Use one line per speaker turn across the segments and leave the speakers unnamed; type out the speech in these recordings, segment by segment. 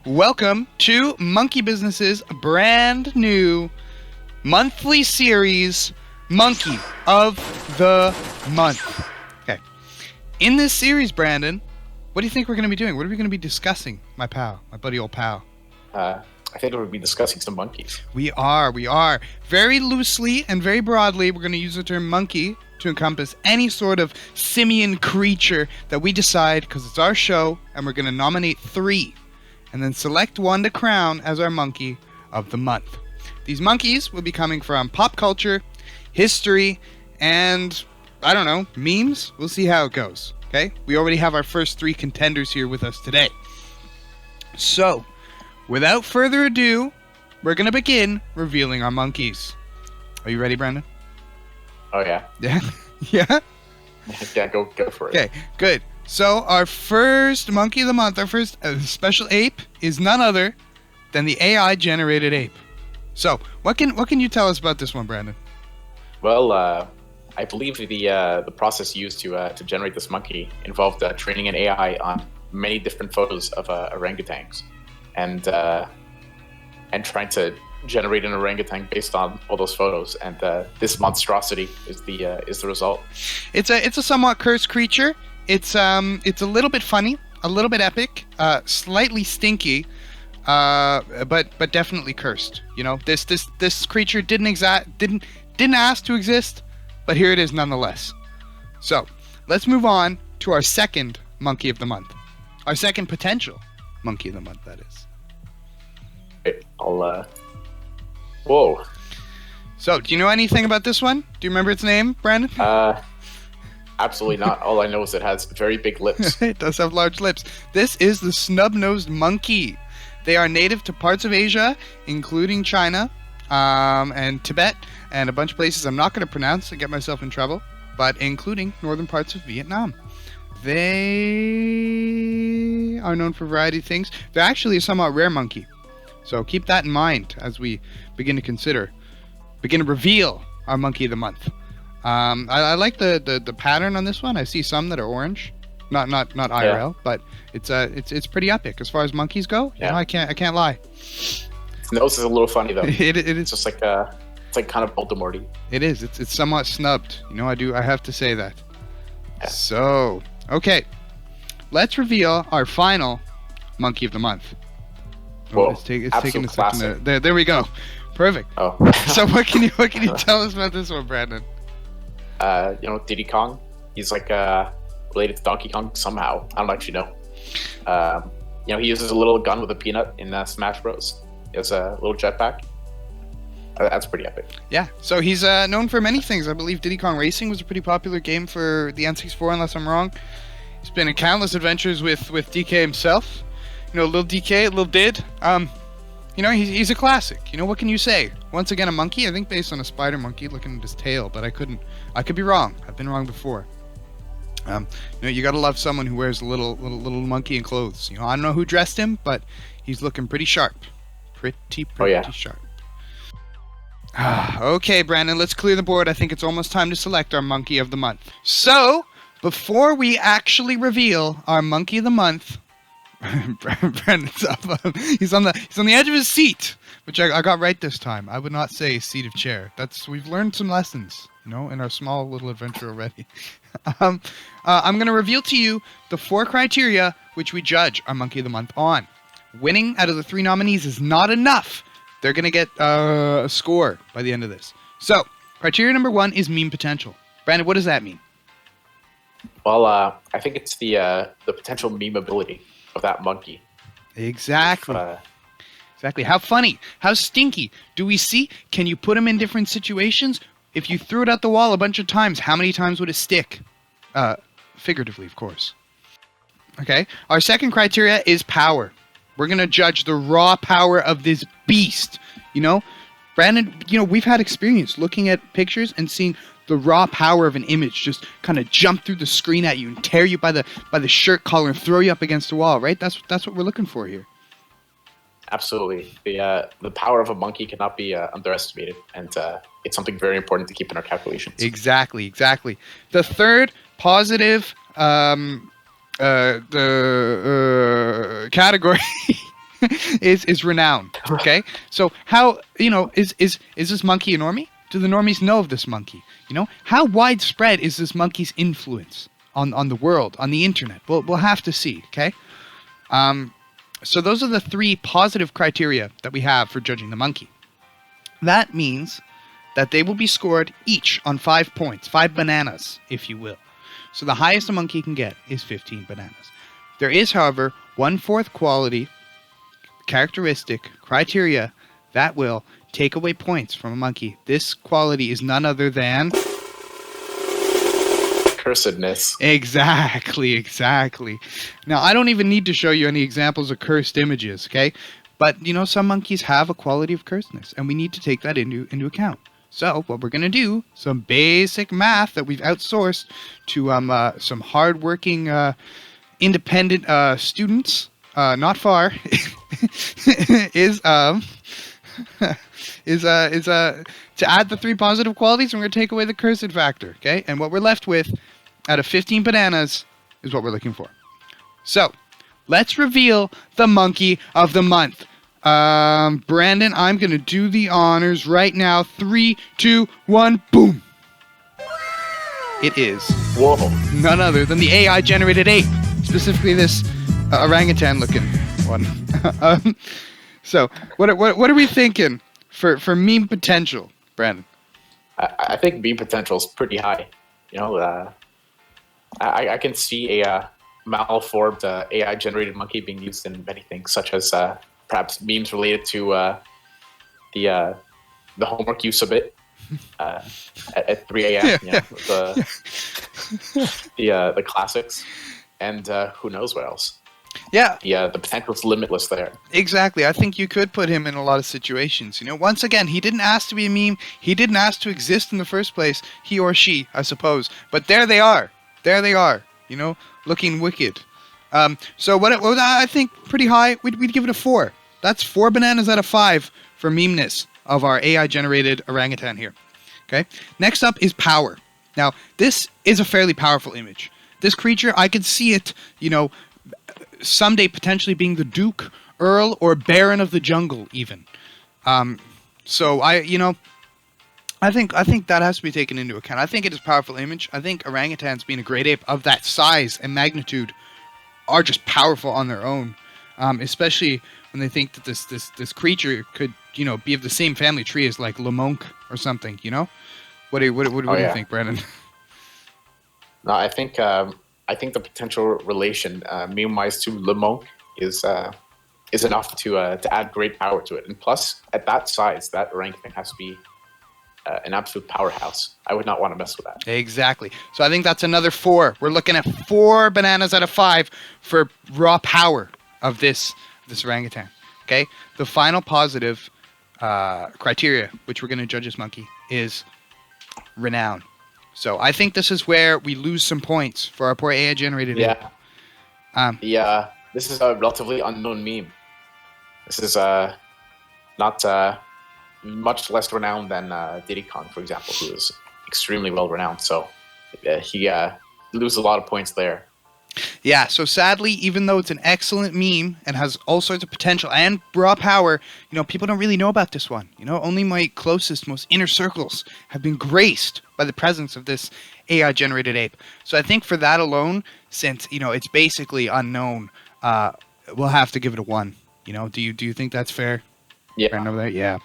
Welcome to Monkey Business's brand new monthly series, Monkey of the Month. Okay. In this series, Brandon, what do you think we're going to be doing? What are we going to be discussing, my pal, my buddy old pal?
I think we'll be discussing some monkeys.
We are. Very loosely and very broadly, we're going to use the term monkey to encompass any sort of simian creature that we decide, because it's our show, and we're going to nominate 3. And then select one to crown as our monkey of the month. These monkeys will be coming from pop culture, history, and, I don't know, memes? We'll see how it goes, okay? We already have our first 3 contenders here with us today. So, without further ado, we're going to begin revealing our monkeys. Are you ready, Brandon?
Oh, yeah.
Yeah? Yeah?
Yeah, go for it.
Okay, good. So our first monkey of the month, our first special ape, is none other than the AI-generated ape. So what can you tell us about this one, Brandon?
Well, I believe the process used to generate this monkey involved training an AI on many different photos of orangutans, and trying to generate an orangutan based on all those photos. And this monstrosity is the result.
It's a somewhat cursed creature. It's a little bit funny, a little bit epic, slightly stinky, but definitely cursed. You know, this creature didn't ask to exist, but here it is nonetheless. So let's move on to our second monkey of the month, our second potential monkey of the month. That is.
Okay, I'll. Whoa.
So, do you know anything about this one? Do you remember its name, Brandon?
Absolutely not. All I know is it has very big lips.
It does have large lips. This is the snub-nosed monkey. They are native to parts of Asia, including China, and Tibet, and a bunch of places I'm not going to pronounce and get myself in trouble, but including northern parts of Vietnam. They are known for a variety of things. They're actually a somewhat rare monkey. So keep that in mind as we begin to reveal our monkey of the month. I like the pattern on this one. I see some that are orange, not IRL, but it's pretty epic as far as monkeys go.
Yeah.
You know, I can't lie.
Its nose is a little funny though.
It is.
It's just like it's like kind of Voldemort-y.
It is. It's somewhat snubbed. You know, I have to say that.
Yeah.
So okay, let's reveal our final monkey of the month.
Whoa,
it's taking a
classic.
second. There we go. Perfect.
Oh.
So what can you tell us about this one, Brandon?
Diddy Kong. He's like related to Donkey Kong somehow. I don't actually know. He uses a little gun with a peanut in Smash Bros. He has a little jetpack. That's pretty epic.
Yeah. So he's known for many things. I believe Diddy Kong Racing was a pretty popular game for the N64, unless I'm wrong. He's been in countless adventures with DK himself. You know, Lil DK, Lil Did. He's a classic. You know, what can you say? Once again, a monkey. I think based on a spider monkey looking at his tail, but I could be wrong. I've been wrong before. You gotta love someone who wears a little monkey in clothes. You know, I don't know who dressed him, but he's looking pretty sharp. Pretty sharp. Okay, Brandon, let's clear the board. I think it's almost time to select our monkey of the month. So, before we actually reveal our monkey of the month, Brandon's up. He's on the edge of his seat, which I got right this time. I would not say seat of chair. We've learned some lessons, you know, in our small little adventure already. I'm going to reveal to you the 4 criteria which we judge our monkey of the month on. Winning out of the 3 nominees is not enough. They're going to get a score by the end of this. So, criteria number 1 is meme potential. Brandon, what does that mean?
Well, I think it's the potential memeability of that monkey.
Exactly. Exactly. How funny? How stinky? Do we see? Can you put him in different situations? If you threw it at the wall a bunch of times, how many times would it stick? Figuratively, of course. Okay. Our second criteria is power. We're going to judge the raw power of this beast. You know, Brandon, we've had experience looking at pictures and seeing the raw power of an image just kind of jump through the screen at you and tear you by the shirt collar and throw you up against the wall, right? That's what we're looking for here.
Absolutely. The power of a monkey cannot be underestimated, and it's something very important to keep in our calculations.
Exactly. The third positive category is renowned. Okay, so how is this monkey a normie? Do the normies know of this monkey? How widespread is this monkey's influence on the world, on the internet? We'll have to see. Okay, so those are the 3 positive criteria that we have for judging the monkey. That means that they will be scored each on 5 points, 5 bananas, if you will. So the highest a monkey can get is 15 bananas. There is, however, 1/4 quality, characteristic, criteria that will take away points from a monkey. This quality is none other than...
cursedness.
Exactly. Now, I don't even need to show you any examples of cursed images, okay? But, some monkeys have a quality of cursedness, and we need to take that into account. So, what we're going to do, some basic math that we've outsourced to some hardworking, independent students, not far, is to add the 3 positive qualities, and we're going to take away the cursed factor, okay? And what we're left with, out of 15 bananas, is what we're looking for. So, let's reveal the monkey of the month. Brandon, I'm going to do the honors right now. 3, 2, 1, boom! It is none other than the AI-generated ape, specifically this orangutan-looking one. So, what are we thinking for meme potential, Brandon?
I think meme potential is pretty high. I can see a malformed AI-generated monkey being used in many things, such as perhaps memes related to the homework you submit at 3 a.m. The classics, and who knows what else.
Yeah.
The potential's limitless there.
Exactly. I think you could put him in a lot of situations. Once again, he didn't ask to be a meme. He didn't ask to exist in the first place. He or she, I suppose. But there they are. Looking wicked. So what I think pretty high, we'd give it a 4. That's 4 bananas out of 5 for memeness of our AI-generated orangutan here. Okay. Next up is power. Now, this is a fairly powerful image. This creature, I could see it, someday potentially being the Duke, Earl, or Baron of the Jungle, even. So I think that has to be taken into account. I think it is a powerful image. I think orangutans, being a great ape of that size and magnitude, are just powerful on their own. Especially when they think that this creature could, be of the same family tree as like Lemonk or something. What do you think, Brandon?
No, I think the potential relation, meme-wise, to Lemonk is enough to add great power to it. And plus, at that size, that orangutan has to be an absolute powerhouse. I would not want to mess with that.
Exactly. So I think that's another 4. We're looking at 4 bananas out of 5 for raw power of this orangutan. Okay. The final positive criteria, which we're going to judge this monkey, is renown. So I think this is where we lose some points for our poor AI generated.
Yeah. This is a relatively unknown meme. This is not much less renowned than Diddy Kong, for example, who is extremely well renowned. So he loses a lot of points there.
Yeah, so sadly, even though it's an excellent meme and has all sorts of potential and raw power, people don't really know about this one. Only my closest, most inner circles have been graced by the presence of this AI-generated ape. So I think for that alone, since, it's basically unknown, we'll have to give it a 1. Do you think that's fair?
Yeah.
Right over there? Yeah.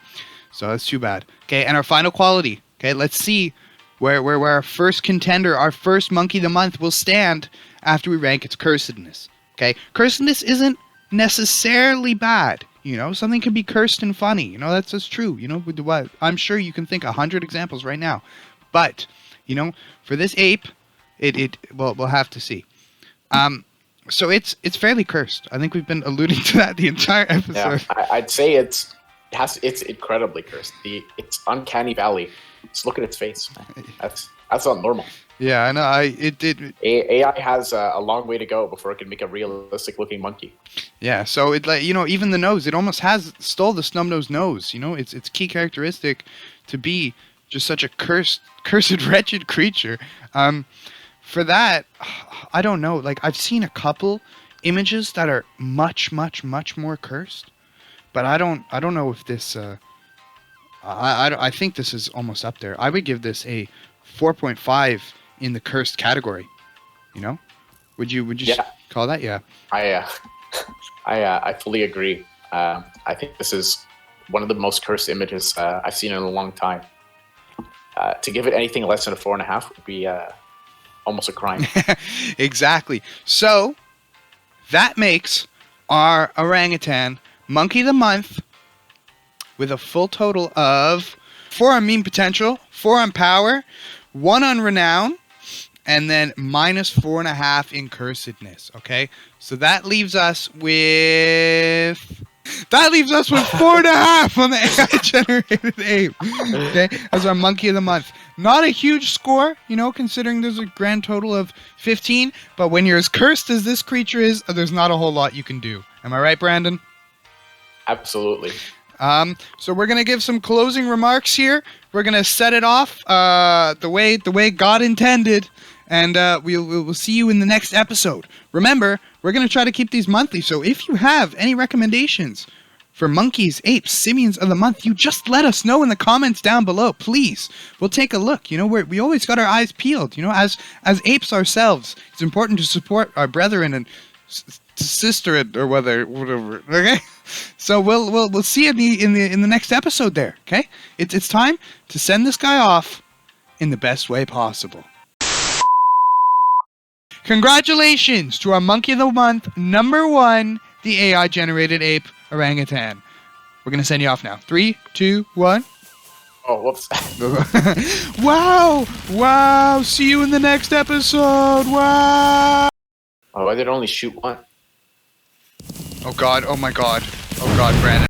So that's too bad. Okay, and our final quality. Okay, let's see where our first contender, our first monkey of the month, will stand after we rank its cursedness. Okay, cursedness isn't necessarily bad. Something can be cursed and funny. That's true. I'm sure you can think 100 examples right now. But, for this ape, we'll have to see. So it's fairly cursed. I think we've been alluding to that the entire episode.
Yeah, I'd say it's incredibly cursed. It's uncanny valley. Just look at its face. That's not normal.
Yeah, I know.
AI has a long way to go before it can make a realistic looking monkey.
Yeah, so it even the nose, it almost stole the snub-nosed nose. Its key characteristic to be just such a cursed, wretched creature. For that, I don't know. Like, I've seen a couple images that are much, much, much more cursed. but I don't know if this. I think this is almost up there. I would give this a 4.5 in the cursed category. You know, would you
Yeah.
call that? Yeah.
I fully agree. I think this is one of the most cursed images I've seen in a long time. To give it anything less than a 4.5 would be almost a crime.
Exactly. So that makes our orangutan monkey of the month with a full total of 4 on meme potential, 4 on power, 1 on renown, and then minus 4.5 in cursedness. Okay, so that leaves us with 4.5 on the AI generated ape. Okay, as our monkey of the month. Not a huge score, you know, considering there's a grand total of 15. But when you're as cursed as this creature is, there's not a whole lot you can do. Am I right, Brandon?
Absolutely.
So we're gonna give some closing remarks here. We're gonna set it off the way God intended, and we'll see you in the next episode. Remember, we're gonna try to keep these monthly. So if you have any recommendations for monkeys, apes, simians of the month, you just let us know in the comments down below, please. We'll take a look. You know, we always got our eyes peeled. You know, as apes ourselves, it's important to support our brethren and sister or whatever. Okay, so we'll see you in the next episode. There, okay. It's time to send this guy off in the best way possible. Congratulations to our monkey of the month, number 1, the AI generated ape orangutan. We're gonna send you off now. 3, 2, 1.
Oh, whoops.
Wow! See you in the next episode. Wow!
Oh, I did only shoot one.
Oh God! Oh my God! Oh God, Brandon!